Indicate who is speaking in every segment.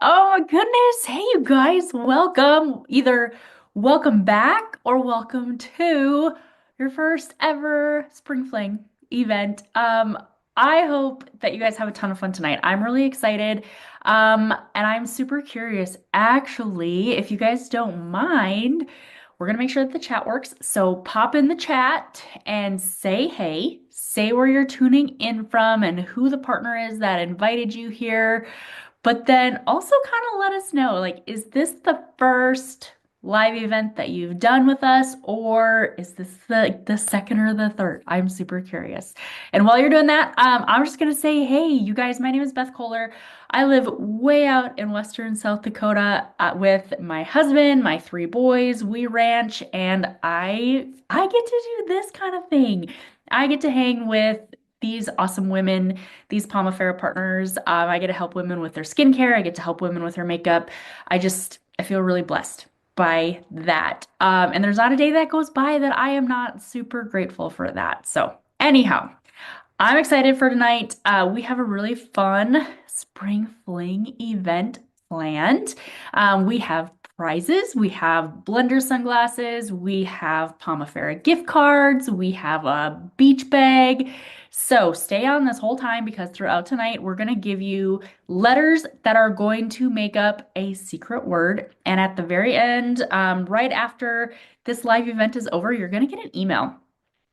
Speaker 1: Oh my goodness. Hey, you guys, welcome. Either welcome back or welcome to your first ever Spring Fling event. I hope that you guys have a ton of fun tonight. I'm really excited. And I'm super curious. Actually, if you guys don't mind, we're gonna make sure that the chat works. So pop in the chat and say hey, say where you're tuning in from and who the partner is that invited you here. But then also kind of let us know, like, is this the first live event that you've done with us, or is this the second or the third? I'm super curious. And while you're doing that, I'm just gonna say, hey, you guys, my name is Beth Kohler. I live way out in western South Dakota with my husband, my three boys. We ranch, and I get to do this kind of thing. I get to hang with these awesome women, these Palmafera partners. I get to help women with their skincare. I get to help women with their makeup. I feel really blessed by that. And there's not a day that goes by that I am not super grateful for that. So, anyhow, I'm excited for tonight. We have a really fun spring fling event planned. We have prizes, we have blender sunglasses, we have Pomifera gift cards, we have a beach bag. So stay on this whole time because throughout tonight, we're going to give you letters that are going to make up a secret word. And at the very end, right after this live event is over, you're going to get an email.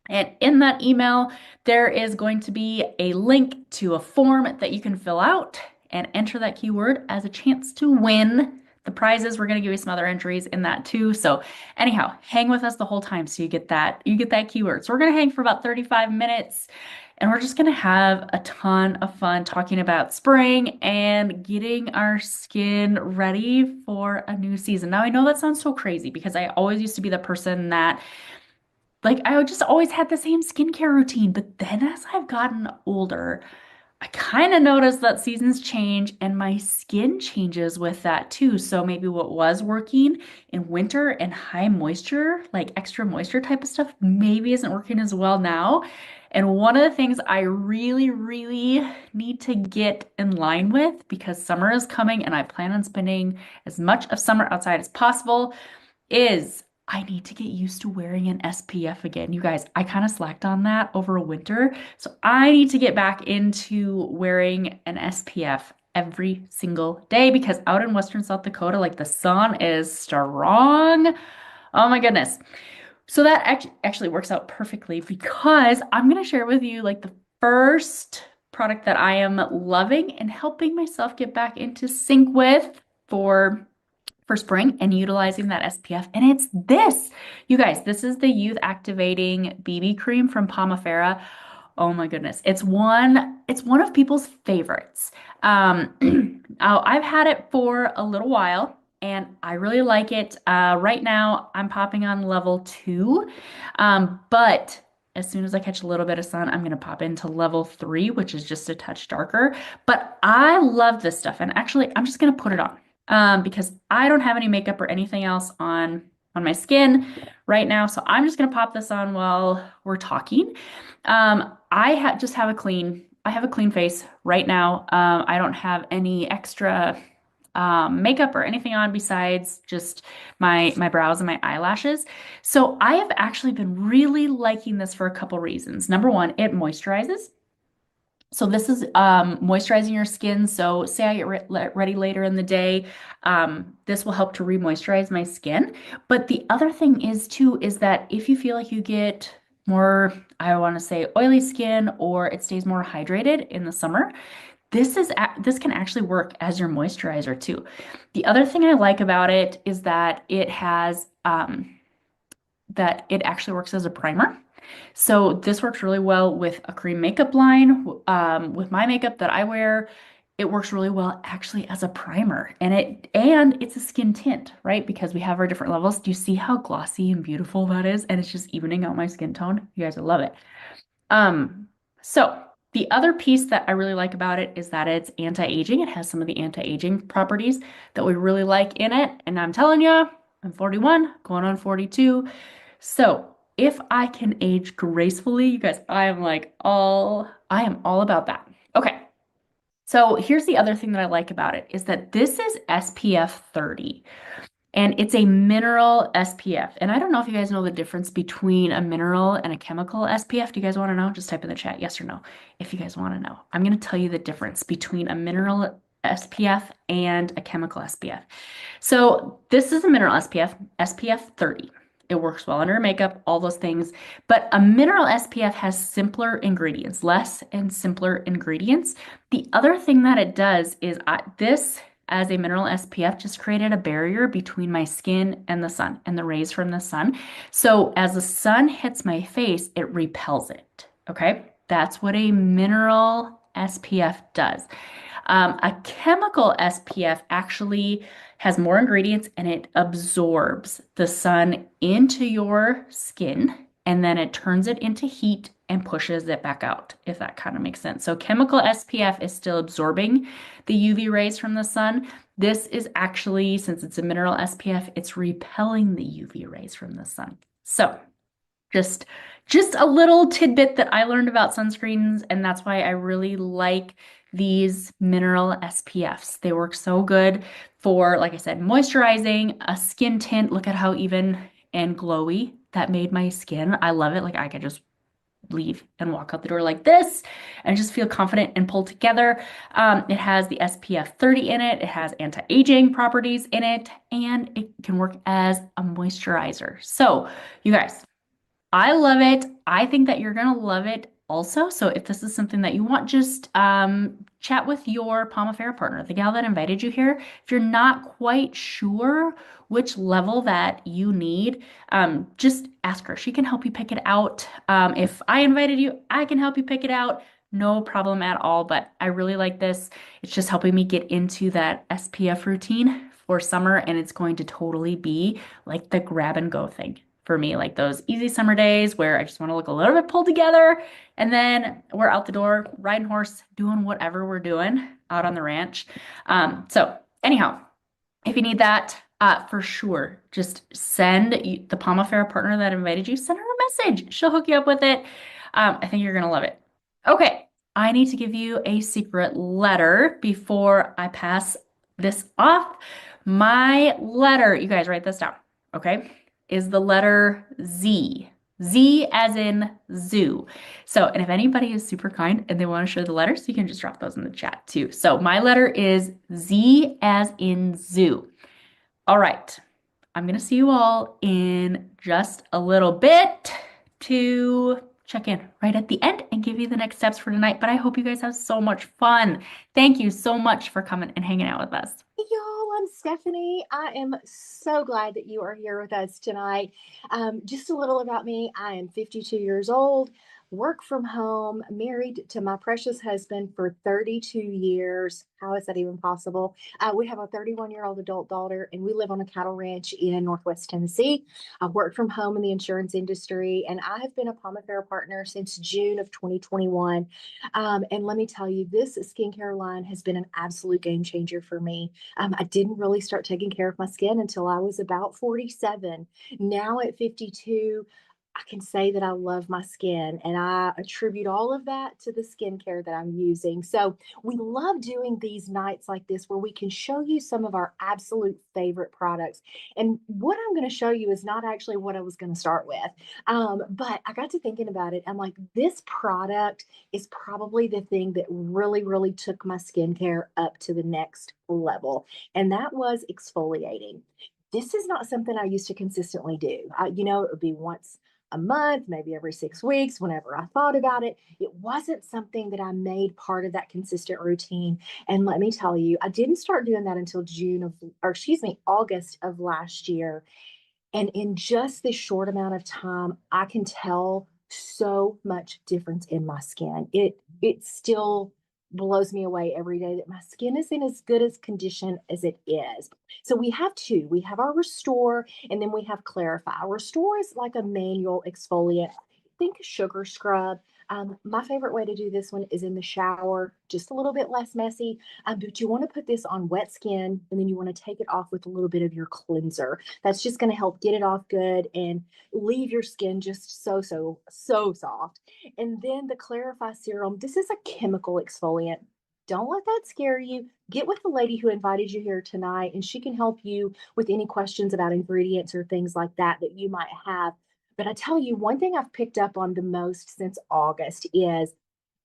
Speaker 1: And in that email, there is going to be a link to a form that you can fill out and enter that keyword as a chance to win the prizes. We're going to give you some other entries in that too. So anyhow, hang with us the whole time so you get that keyword. So we're going to hang for about 35 minutes and we're just going to have a ton of fun talking about spring and getting our skin ready for a new season. Now, I know that sounds so crazy because I always used to be the person that I just always had the same skincare routine, but then as I've gotten older, I kind of noticed that seasons change and my skin changes with that too. So maybe what was working in winter and high moisture, like extra moisture type of stuff, maybe isn't working as well now. And one of the things I really, really need to get in line with because summer is coming and I plan on spending as much of summer outside as possible is I need to get used to wearing an SPF again. You guys, I kind of slacked on that over winter. So I need to get back into wearing an SPF every single day because out in Western South Dakota, like the sun is strong. Oh my goodness. So that actually works out perfectly because I'm going to share with you like the first product that I am loving and helping myself get back into sync with for spring and utilizing that SPF. And it's this. You guys, this is the Youth Activating BB Cream from Pomifera. Oh my goodness. It's one of people's favorites. I've had it for a little while and I really like it. Right now I'm popping on level 2. But as soon as I catch a little bit of sun, I'm going to pop into level 3, which is just a touch darker. But I love this stuff. And actually, I'm just going to put it on because I don't have any makeup or anything else on my skin right now. So I'm just gonna pop this on while we're talking. Just have I have a clean face right now. I don't have any extra makeup or anything on besides just my brows and my eyelashes. So I have actually been really liking this for a couple reasons. Number one, it moisturizes. So this is moisturizing your skin. So say I get ready later in the day, this will help to re-moisturize my skin. But the other thing is too, is that if you feel like you get more, I want to say oily skin or it stays more hydrated in the summer, this can actually work as your moisturizer too. The other thing I like about it is that it actually works as a primer. So this works really well with a cream makeup line. With my makeup that I wear, it works really well actually as a primer. And it's a skin tint, right? Because we have our different levels. Do you see how glossy and beautiful that is? And it's just evening out my skin tone. You guys will love it. So the other piece that I really like about it is that it's anti-aging. It has some of the anti-aging properties that we really like in it. And I'm telling you, I'm 41, going on 42. So if I can age gracefully, you guys, I am all about that. Okay. So here's the other thing that I like about it is that this is SPF 30. And it's a mineral SPF. And I don't know if you guys know the difference between a mineral and a chemical SPF. Do you guys want to know? Just type in the chat, yes or no, if you guys want to know. I'm going to tell you the difference between a mineral SPF and a chemical SPF. So this is a mineral SPF, SPF 30. It works well under makeup, all those things. But a mineral SPF has simpler ingredients, less and simpler ingredients. The other thing that it does is this, as a mineral SPF, just created a barrier between my skin and the sun and the rays from the sun. So as the sun hits my face, it repels it. Okay? That's what a mineral SPF does. A chemical SPF actually has more ingredients and it absorbs the sun into your skin and then it turns it into heat and pushes it back out, if that kind of makes sense. So chemical SPF is still absorbing the UV rays from the sun. This is actually, since it's a mineral SPF, it's repelling the UV rays from the sun. So just just a little tidbit that I learned about sunscreens, and that's why I really like these mineral SPFs. They work so good for, like I said, moisturizing, a skin tint. Look at how even and glowy that made my skin. I love it. Like I could just leave and walk out the door like this and just feel confident and pulled together. It has the SPF 30 in it. It has anti-aging properties in it, and it can work as a moisturizer. So, you guys, I love it. I think that you're gonna love it also. So if this is something that you want, just chat with your Palm Affair partner, the gal that invited you here. If you're not quite sure which level that you need, just ask her. She can help you pick it out. If I invited you, I can help you pick it out. No problem at all. But I really like this. It's just helping me get into that SPF routine for summer, and it's going to totally be like the grab and go thing for me, like those easy summer days where I just want to look a little bit pulled together. And then we're out the door, riding horse, doing whatever we're doing out on the ranch. So, anyhow, if you need that, for sure, just send the Palm Affair partner that invited you, send her a message. She'll hook you up with it. I think you're going to love it. Okay, I need to give you a secret letter before I pass this off. My letter, you guys write this down, okay, is the letter Z. Z as in zoo. So, and if anybody is super kind and they want to share the letters, you can just drop those in the chat too. So my letter is Z as in zoo. All right. I'm going to see you all in just a little bit to check in right at the end and give you the next steps for tonight. But I hope you guys have so much fun. Thank you so much for coming and hanging out with us.
Speaker 2: Hey, y'all, I'm Stephanie. I am so glad that you are here with us tonight. Just a little about me. I am 52 years old, work from home, married to my precious husband for 32 years. How is that even possible? We have a 31-year-old adult daughter, and we live on a cattle ranch in Northwest Tennessee. I work from home in the insurance industry, and I have been a Palm Affair partner since June of 2021. And let me tell you, this skincare line has been an absolute game changer for me. I didn't really start taking care of my skin until I was about 47. Now at 52, I can say that I love my skin and I attribute all of that to the skincare that I'm using. So, we love doing these nights like this where we can show you some of our absolute favorite products. And what I'm going to show you is not actually what I was going to start with. But I got to thinking about it. I'm like, this product is probably the thing that really, really took my skincare up to the next level. And that was exfoliating. This is not something I used to consistently do. It would be once a month, maybe every 6 weeks, whenever I thought about it. It wasn't something that I made part of that consistent routine. And let me tell you, I didn't start doing that until August of last year. And in just this short amount of time, I can tell so much difference in my skin. It still blows me away every day that my skin is in as good as condition as it is. So we have two. We have our Restore and then we have Clarify. Restore is like a manual exfoliant. Think sugar scrub. My favorite way to do this one is in the shower, just a little bit less messy. But you want to put this on wet skin and then you want to take it off with a little bit of your cleanser. That's just going to help get it off good and leave your skin just so soft. And then the Clarify Serum, this is a chemical exfoliant. Don't let that scare you. Get with the lady who invited you here tonight, and she can help you with any questions about ingredients or things like that that you might have. But I tell you, one thing I've picked up on the most since August is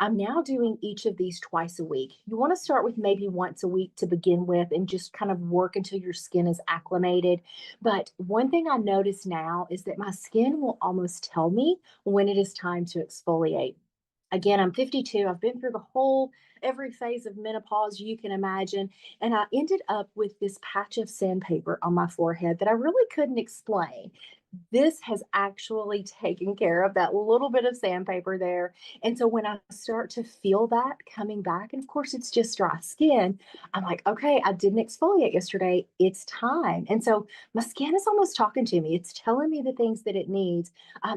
Speaker 2: I'm now doing each of these twice a week. You want to start with maybe once a week to begin with and just kind of work until your skin is acclimated. But one thing I notice now is that my skin will almost tell me when it is time to exfoliate. Again, I'm 52. I've been through the whole every phase of menopause you can imagine. And I ended up with this patch of sandpaper on my forehead that I really couldn't explain. This has actually taken care of that little bit of sandpaper there. And so when I start to feel that coming back, and of course it's just dry skin, I'm like, okay, I didn't exfoliate yesterday. It's time. And so my skin is almost talking to me. It's telling me the things that it needs.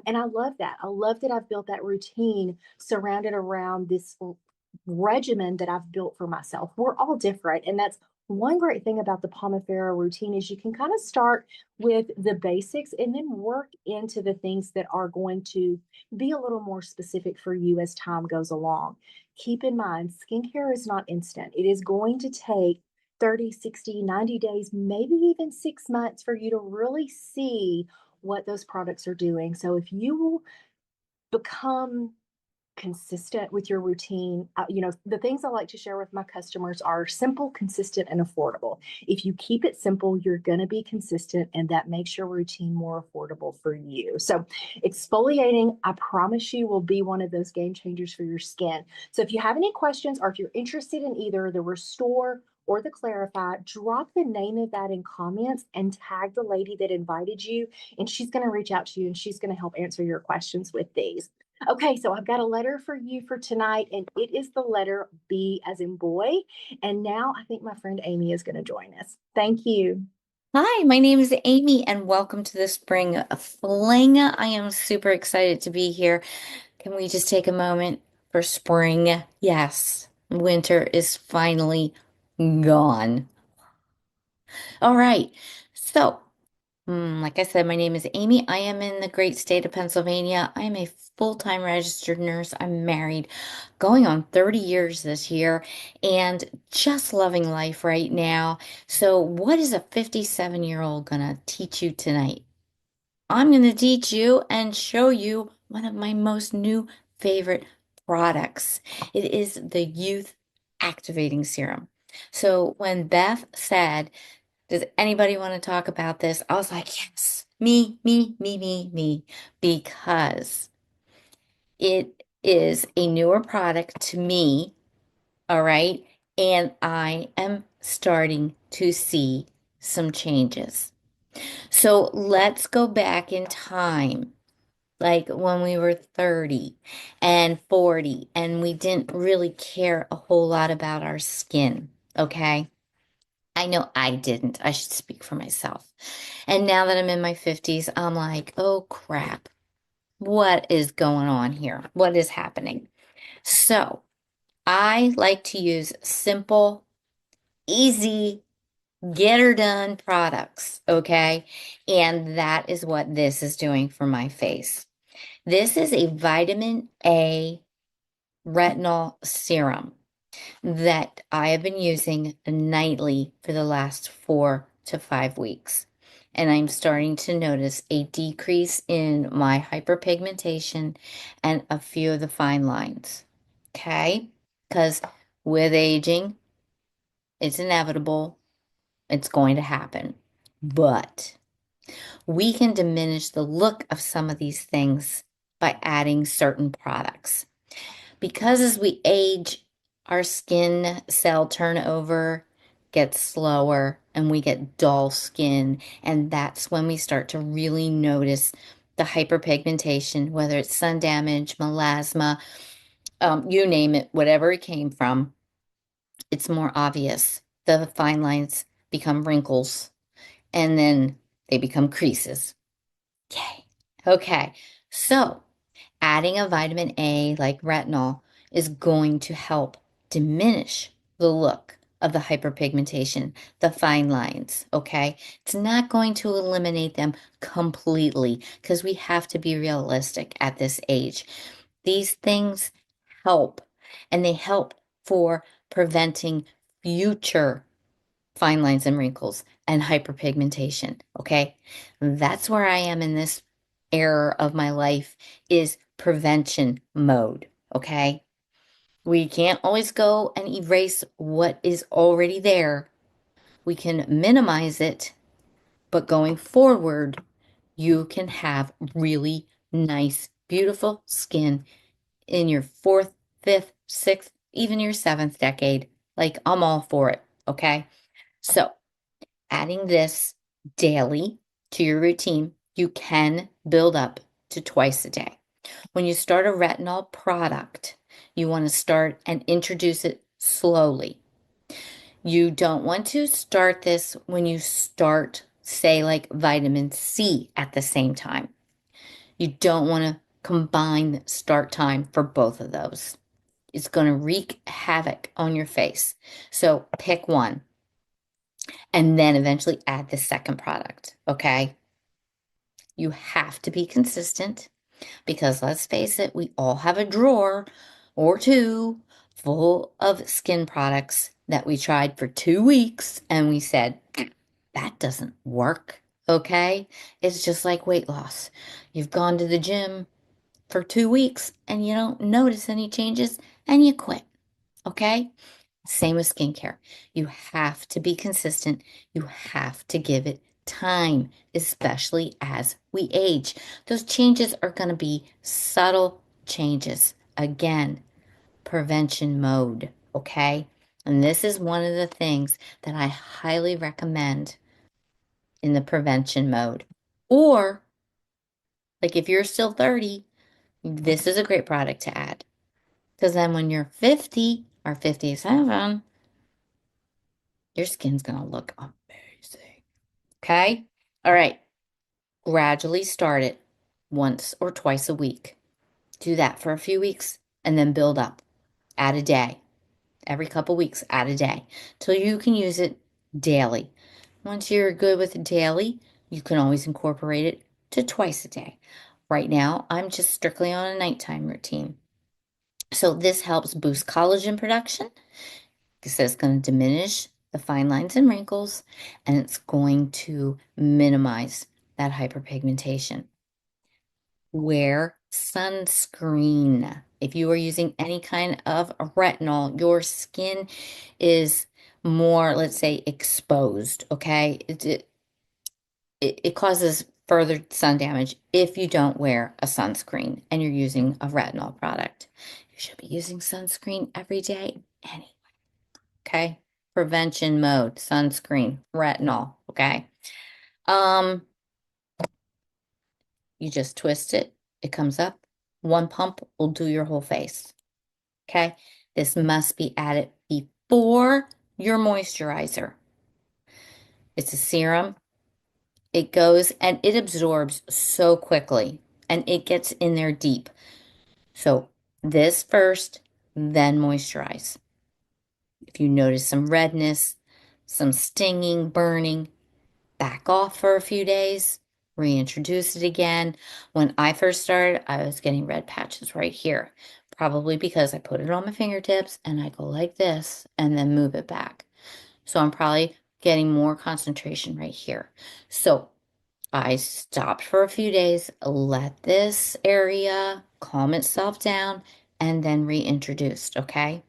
Speaker 2: And I love that. I love that I've built that routine surrounded around this regimen that I've built for myself. We're all different. And that's one great thing about the Pomifera routine is you can kind of start with the basics and then work into the things that are going to be a little more specific for you as time goes along. Keep in mind, skincare is not instant. It is going to take 30, 60, 90 days, maybe even 6 months for you to really see what those products are doing. So if you will become consistent with your routine. The things I like to share with my customers are simple, consistent, and affordable. If you keep it simple, you're going to be consistent, and that makes your routine more affordable for you. So, exfoliating, I promise you, will be one of those game changers for your skin. So, if you have any questions or if you're interested in either the Restore or the Clarify, drop the name of that in comments and tag the lady that invited you, and she's going to reach out to you and she's going to help answer your questions with these. Okay, so I've got a letter for you for tonight, and it is the letter B as in boy. And now I think my friend Amy is going to join us. Thank you.
Speaker 3: Hi, my name is Amy, and welcome to the Spring Fling. I am super excited to be here. Can we just take a moment for spring? Yes, winter is finally gone. All right. So, like I said, my name is Amy. I am in the great state of Pennsylvania. I am a full-time registered nurse. I'm married, going on 30 years this year, and just loving life right now. So, what is a 57-year-old gonna teach you tonight? I'm gonna teach you and show you one of my most new favorite products. It is the Youth Activating Serum. So, when Beth said, does anybody want to talk about this? I was like, yes, me, because it is a newer product to me, all right? And I am starting to see some changes. So let's go back in time, like when we were 30 and 40, and we didn't really care a whole lot about our skin, okay? I know I didn't. I should speak for myself. And now that I'm in my 50s, I'm like, oh crap, what is going on here? What is happening? So I like to use simple, easy, get her done products, okay? And that is what this is doing for my face. This is a vitamin A retinol serum that I have been using nightly for the last 4 to 5 weeks. And I'm starting to notice a decrease in my hyperpigmentation and a few of the fine lines. Okay? Because with aging, it's inevitable, it's going to happen. But we can diminish the look of some of these things by adding certain products. Because as we age, our skin cell turnover gets slower and we get dull skin. And that's when we start to really notice the hyperpigmentation, whether it's sun damage, melasma, you name it, whatever it came from, it's more obvious. The fine lines become wrinkles and then they become creases. Yay. Okay. So, adding a vitamin A like retinol is going to help diminish the look of the hyperpigmentation, the fine lines, okay? It's not going to eliminate them completely because we have to be realistic at this age. These things help, and they help for preventing future fine lines and wrinkles and hyperpigmentation. Okay. That's where I am in this era of my life is prevention mode. Okay. We can't always go and erase what is already there. We can minimize it, but going forward, you can have really nice, beautiful skin in your fourth, fifth, sixth, even your seventh decade. Like, I'm all for it. Okay. So, adding this daily to your routine, you can build up to twice a day. When you start a retinol product, you want to start and introduce it slowly. You don't want to start this when you start, say, like vitamin C at the same time. You don't want to combine the start time for both of those. It's going to wreak havoc on your face. So pick one and then eventually add the second product. Okay. You have to be consistent because let's face it, we all have a drawer or two full of skin products that we tried for 2 weeks and we said, that doesn't work. Okay. It's just like weight loss. You've gone to the gym for 2 weeks and you don't notice any changes and you quit. Okay. Same with skincare. You have to be consistent. You have to give it time, especially as we age. Those changes are going to be subtle changes. Again, prevention mode. Okay. And this is one of the things that I highly recommend in the prevention mode. Or, like if you're still 30, this is a great product to add. Because then when you're 50 or 57, your skin's going to look amazing. Okay? All right. Gradually start it once or twice a week. Do that for a few weeks and then build up. Add a day. Every couple weeks, add a day till you can use it daily. Once you're good with it daily, you can always incorporate it to twice a day. Right now, I'm just strictly on a nighttime routine. So this helps boost collagen production. So it's going to diminish the fine lines and wrinkles, and it's going to minimize that hyperpigmentation. Wear sunscreen. If you are using any kind of retinol, your skin is more, let's say, exposed, okay? It causes further sun damage if you don't wear a sunscreen and you're using a retinol product. You should be using sunscreen every day anyway. Okay. Prevention mode, sunscreen, retinol. Okay. Um, you just twist it, it comes up. One pump will do your whole face. Okay. This must be added before your moisturizer. It's a serum. It goes and it absorbs so quickly and it gets in there deep. So this first, then moisturize. If you notice some redness, some stinging, burning, back off for a few days, reintroduce it again. When I first started, I was getting red patches right here, probably because I put it on my fingertips and I go like this and then move it back. So I'm probably getting more concentration right here. So I stopped for a few days, let this area calm itself down, and then reintroduced, okay?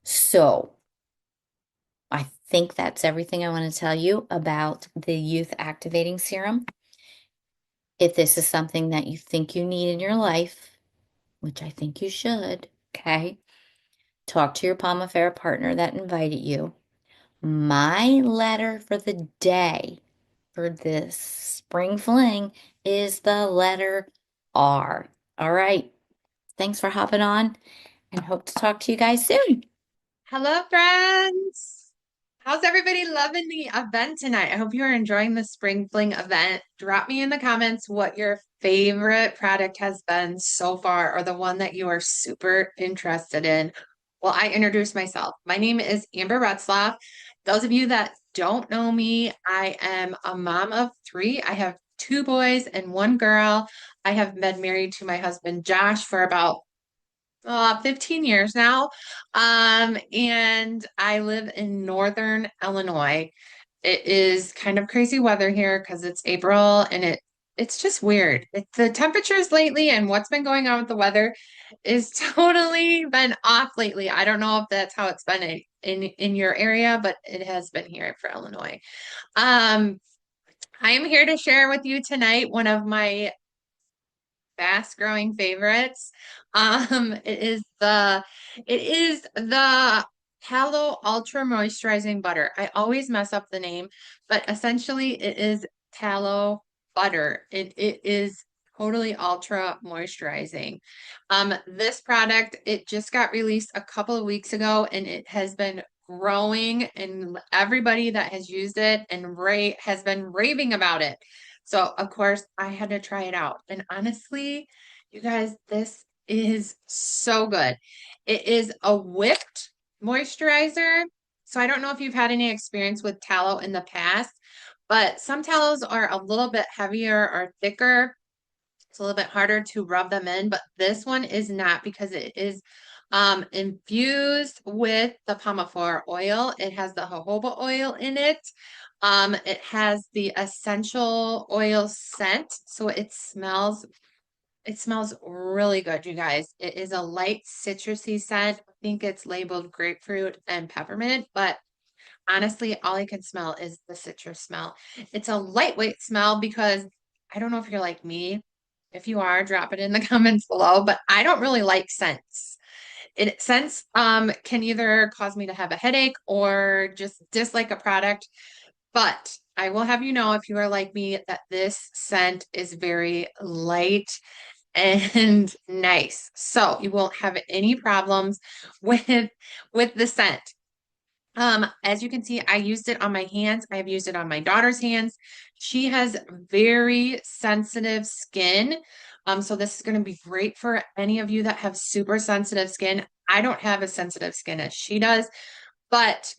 Speaker 3: So I think that's everything I want to tell you about the Youth Activating Serum. If this is something that you think you need in your life, which I think you should, okay, talk to your Palmafera partner that invited you. My letter for the day for this spring fling is the letter R. All right. Thanks for hopping on and hope to talk to you guys soon.
Speaker 4: Hello, friends. How's everybody loving the event tonight? I hope you are enjoying the Spring Fling event. Drop me in the comments what your favorite product has been so far, or the one that you are super interested in. Well, I introduce myself. My name is Amber Retzlaff. Those of you that don't know me, I am a mom of three. I have two boys and one girl. I have been married to my husband Josh for about 15 years now. And I live in northern Illinois. It is kind of crazy weather here because it's April and it's just weird. The temperatures lately and what's been going on with the weather is totally been off lately. I don't know if that's how it's been in your area, but it has been here for Illinois. Um, I am here to share with you tonight one of my fast growing favorites. It is the Tallow Ultra Moisturizing Butter. I always mess up the name, but essentially it is tallow butter. It is totally ultra moisturizing. This product, it just got released a couple of weeks ago and it has been growing and everybody that has used it and has been raving about it. So, of course, I had to try it out. And honestly, you guys, this is so good. It is a whipped moisturizer. So, I don't know if you've had any experience with tallow in the past, but some tallows are a little bit heavier or thicker. It's a little bit harder to rub them in, but this one is not because it is infused with the pomafer oil. It has the jojoba oil in it. It has the essential oil scent, so it smells really good, you guys. It is a light citrusy scent. I think it's labeled grapefruit and peppermint, but honestly, all I can smell is the citrus smell. It's a lightweight smell because I don't know if you're like me. If you are, drop it in the comments below, but I don't really like scents. Scents can either cause me to have a headache or just dislike a product. But I will have you know, if you are like me, that this scent is very light and nice. So you won't have any problems with the scent. As you can see, I used it on my hands. I have used it on my daughter's hands. She has very sensitive skin. So this is going to be great for any of you that have super sensitive skin. I don't have as sensitive skin as she does, but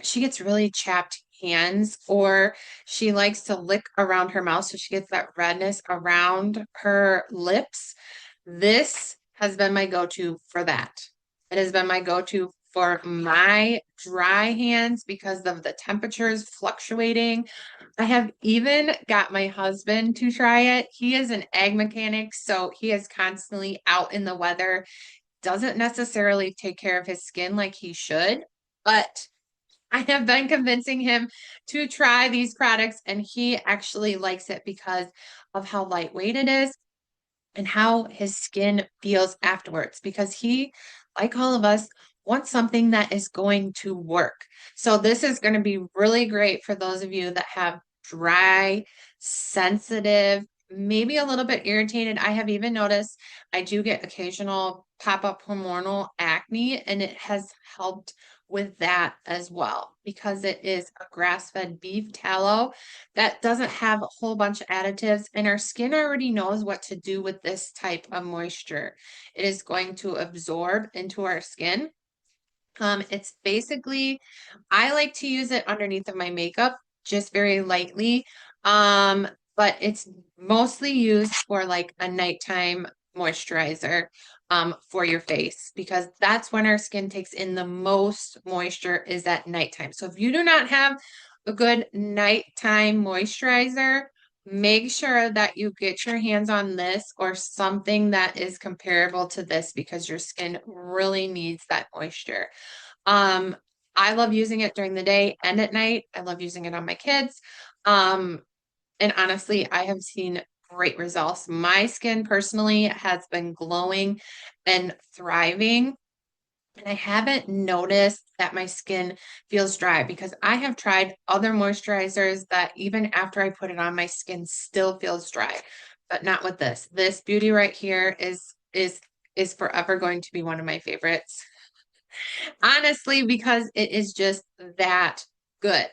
Speaker 4: she gets really chapped hands or she likes to lick around her mouth so she gets that redness around her lips. This has been my go-to for that. It has been my go-to for my dry hands because of the temperatures fluctuating. I have even got my husband to try it. He is an ag mechanic, so he is constantly out in the weather, doesn't necessarily take care of his skin like he should, but I have been convincing him to try these products, and he actually likes it because of how lightweight it is and how his skin feels afterwards. Because he, like all of us, wants something that is going to work. So, this is going to be really great for those of you that have dry, sensitive, maybe a little bit irritated. I have even noticed I do get occasional pop-up hormonal acne, and it has helped with that as well because it is a grass-fed beef tallow that doesn't have a whole bunch of additives, and our skin already knows what to do with this type of moisture. It is going to absorb into our skin. It's basically, I like to use it underneath of my makeup, just very lightly. Um, but it's mostly used for like a nighttime moisturizer, for your face because that's when our skin takes in the most moisture is at nighttime. So if you do not have a good nighttime moisturizer, make sure that you get your hands on this or something that is comparable to this because your skin really needs that moisture. Um, I love using it during the day and at night. I love using it on my kids. Um, and honestly, I have seen great results. My skin personally has been glowing and thriving. And I haven't noticed that my skin feels dry because I have tried other moisturizers that even after I put it on, my skin still feels dry, but not with this. This beauty right here is forever going to be one of my favorites. Honestly, because it is just that good.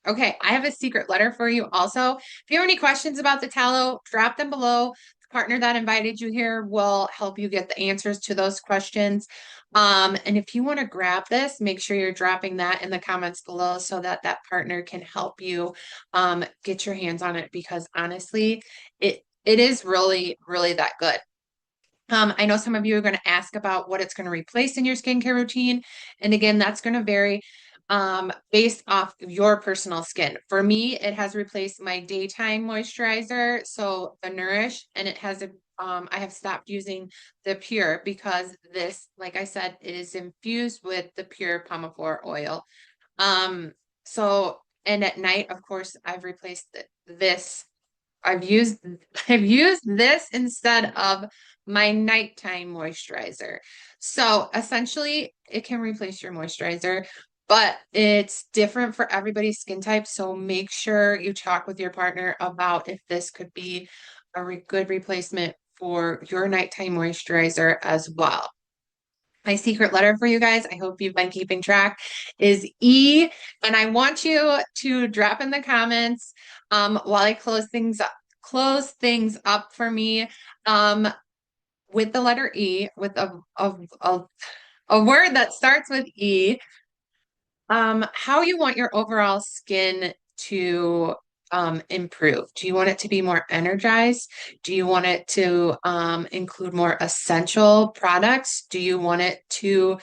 Speaker 4: Okay, I have a secret letter for you also. If you have any questions about the tallow, drop them below. The partner that invited you here will help you get the answers to those questions. And if you want to grab this, make sure you're dropping that in the comments below so that that partner can help you get your hands on it because honestly, it is really, really that good. I know some of you are going to ask about what it's going to replace in your skincare routine. And again, that's going to vary based off of your personal skin. For me, it has replaced my daytime moisturizer, so the Nourish, and it has I have stopped using the Pure because this, like I said, it is infused with the Pure Pomiflor oil. Um, so, and at night, of course, I've replaced this. I've used I've used this instead of my nighttime moisturizer. So essentially, it can replace your moisturizer, but it's different for everybody's skin type. So make sure you talk with your partner about if this could be a good replacement for your nighttime moisturizer as well. My secret letter for you guys, I hope you've been keeping track, is E. And I want you to drop in the comments while I close things up for me with the letter E, with a word that starts with E, how you want your overall skin to improve. Do you want it to be more energized? Do you want it to include more essential products? Do you want it to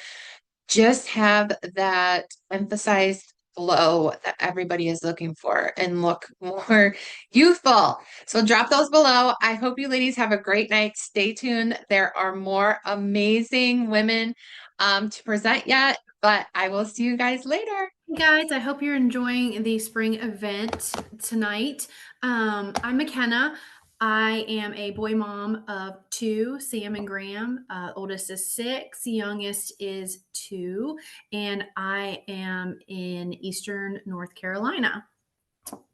Speaker 4: just have that emphasized glow that everybody is looking for and look more youthful? So drop those below. I hope you ladies have a great night. Stay tuned. There are more amazing women to present yet, but I will see you guys later.
Speaker 1: Hey guys, I hope you're enjoying the spring event tonight. I'm McKenna. I am a boy mom of two, Sam and Graham. Oldest is 6, youngest is 2, and I am in Eastern North Carolina.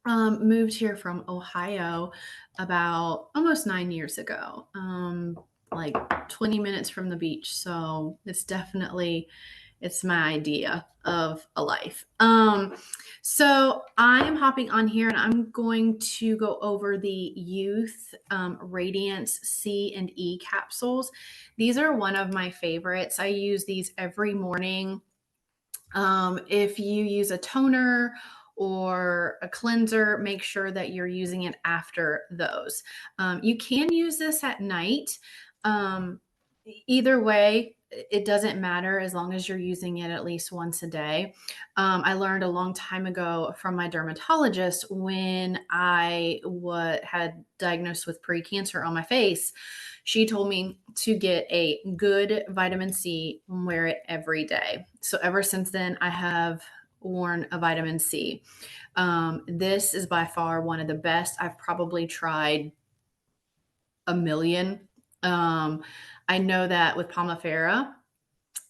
Speaker 1: Moved here from Ohio about almost 9 years ago, like 20 minutes from the beach. So it's my idea of a life. So I am hopping on here and I'm going to go over the Youth Radiance C and E capsules. These are one of my favorites. I use these every morning. If you use a toner or a cleanser, make sure that you're using it after those. You can use this at night. Um, Either way, it doesn't matter as long as you're using it at least once a day. I learned a long time ago from my dermatologist when I had diagnosed with pre-cancer on my face. She told me to get a good vitamin C and wear it every day. So ever since then, I have worn a vitamin C. This is by far one of the best. I've probably tried a million. I know that with Pomifera,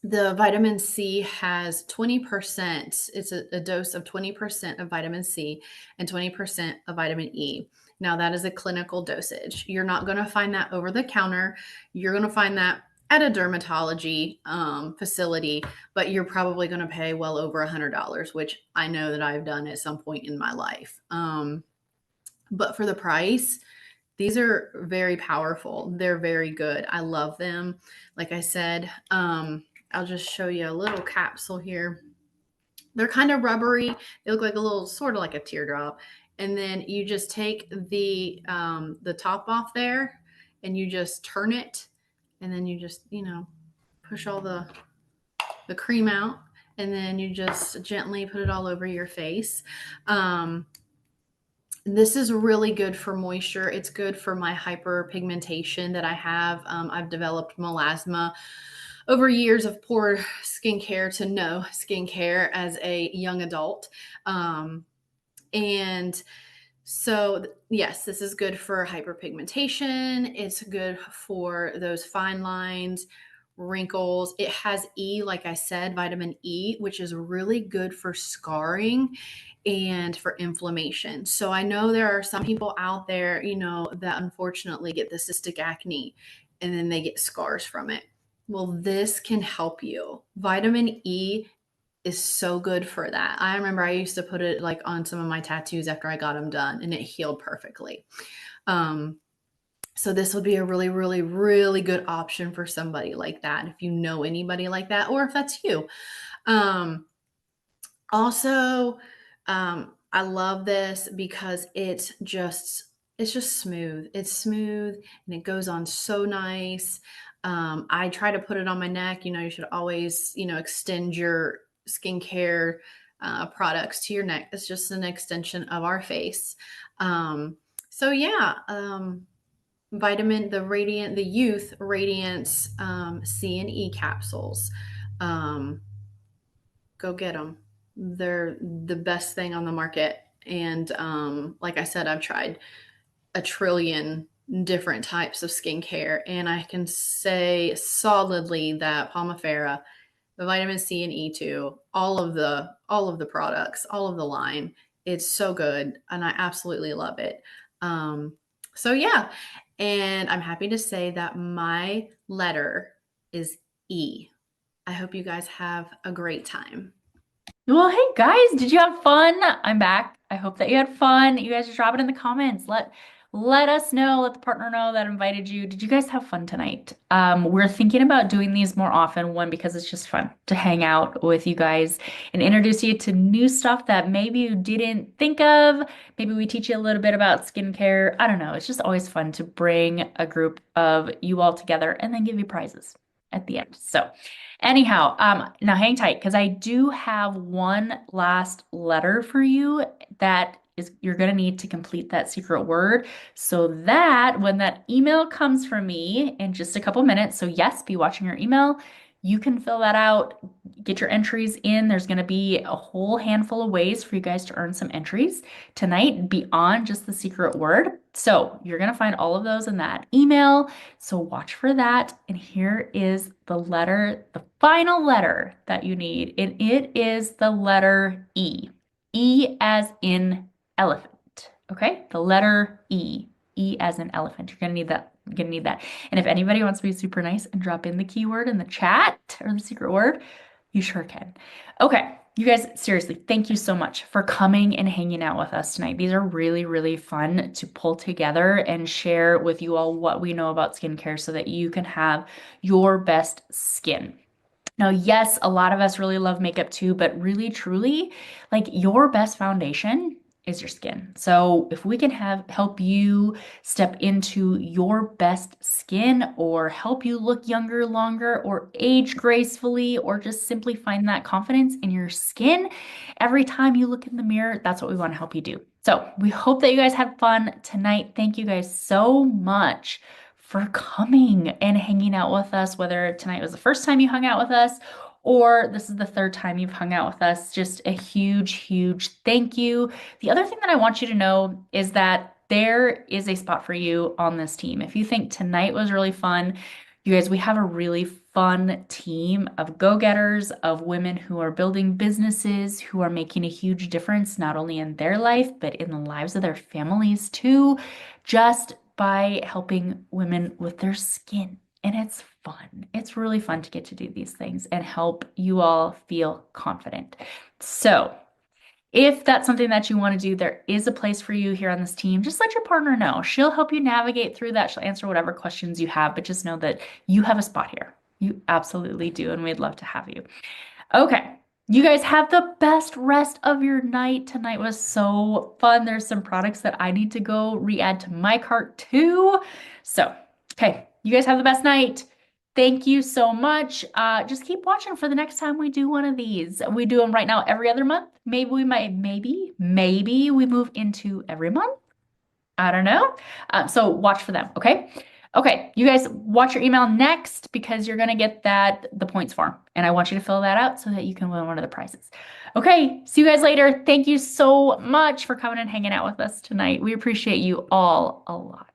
Speaker 1: the vitamin C has 20%. It's a dose of 20% of vitamin C and 20% of vitamin E. Now, that is a clinical dosage. You're not going to find that over the counter. You're going to find that at a dermatology facility, but you're probably going to pay well over $100, which I know that I've done at some point in my life. But for the price, these are very powerful. They're very good. I love them. Like I said, I'll just show you a little capsule here. They're kind of rubbery. They look like a little, sort of like a teardrop. And then you just take the top off there and you just turn it. And then you just, push all the cream out. And then you just gently put it all over your face. This is really good for moisture. It's good for my hyperpigmentation that I have. I've developed melasma over years of poor skincare to no skincare as a young adult. And so, yes, this is good for hyperpigmentation. It's good for those fine lines, wrinkles. It has E, like I said, vitamin E, which is really good for scarring and for inflammation. So I know there are some people out there, that unfortunately get the cystic acne and then they get scars from it. Well, this can help you. Vitamin E is so good for that. I remember I used to put it like on some of my tattoos after I got them done and it healed perfectly. So this would be a really, really, really good option for somebody like that. If you know anybody like that, or if that's you. Also, I love this because it's just smooth. It's smooth and it goes on so nice. I try to put it on my neck. You should always, extend your skincare products to your neck. It's just an extension of our face. So yeah, the youth radiance C and E capsules. Um, go get them. They're the best thing on the market. And like I said, I've tried a trillion different types of skincare, and I can say solidly that Palmifera, the vitamin C and E2, all of the products, all of the line, it's so good, and I absolutely love it. Um, so yeah, and I'm happy to say that my letter is E. I hope you guys have a great time. Well, hey guys, did you have fun? I'm back. I hope that you had fun. You guys just drop it in the comments. Let us know, let the partner know that invited you. Did you guys have fun tonight? We're thinking about doing these more often, one, because it's just fun to hang out with you guys and introduce you to new stuff that maybe you didn't think of. Maybe we teach you a little bit about skincare. I don't know. It's just always fun to bring a group of you all together and then give you prizes at the end. So anyhow, now hang tight because I do have one last letter for you that is you're going to need to complete that secret word so that when that email comes from me in just a couple minutes, so yes, be watching your email, you can fill that out, get your entries in. There's going to be a whole handful of ways for you guys to earn some entries tonight beyond just the secret word. So you're going to find all of those in that email. So watch for that. And here is the letter, the final letter that you need. And it is the letter E. E as in elephant. Okay? The letter E. E as in elephant. You're gonna need that. You're gonna need that. And if anybody wants to be super nice and drop in the keyword in the chat or the secret word, you sure can. Okay. You guys, seriously, thank you so much for coming and hanging out with us tonight. These are really, really fun to pull together and share with you all what we know about skincare so that you can have your best skin. Now, yes, a lot of us really love makeup too, but really, truly, like your best foundation is your skin. So if we can help you step into your best skin or help you look younger longer or age gracefully or just simply find that confidence in your skin every time you look in the mirror, that's what we want to help you do. So we hope that you guys had fun tonight. Thank you guys so much for coming and hanging out with us, whether tonight was the first time you hung out with us or this is the third time you've hung out with us. Just a huge, huge thank you. The other thing that I want you to know is that there is a spot for you on this team. If you think tonight was really fun, you guys, we have a really fun team of go-getters, of women who are building businesses, who are making a huge difference, not only in their life, but in the lives of their families too, just by helping women with their skin. And it's fun. It's really fun to get to do these things and help you all feel confident. So, if that's something that you want to do, there is a place for you here on this team. Just let your partner know. She'll help you navigate through that. She'll answer whatever questions you have, but just know that you have a spot here. You absolutely do, and we'd love to have you. Okay. You guys have the best rest of your night. Tonight was so fun. There's some products that I need to go re-add to my cart too. So, okay. You guys have the best night. Thank you so much. Just keep watching for the next time we do one of these. We do them right now every other month. Maybe we move into every month. I don't know. So watch for them, okay? Okay, you guys watch your email next because you're gonna get the points form. And I want you to fill that out so that you can win one of the prizes. Okay, see you guys later. Thank you so much for coming and hanging out with us tonight. We appreciate you all a lot.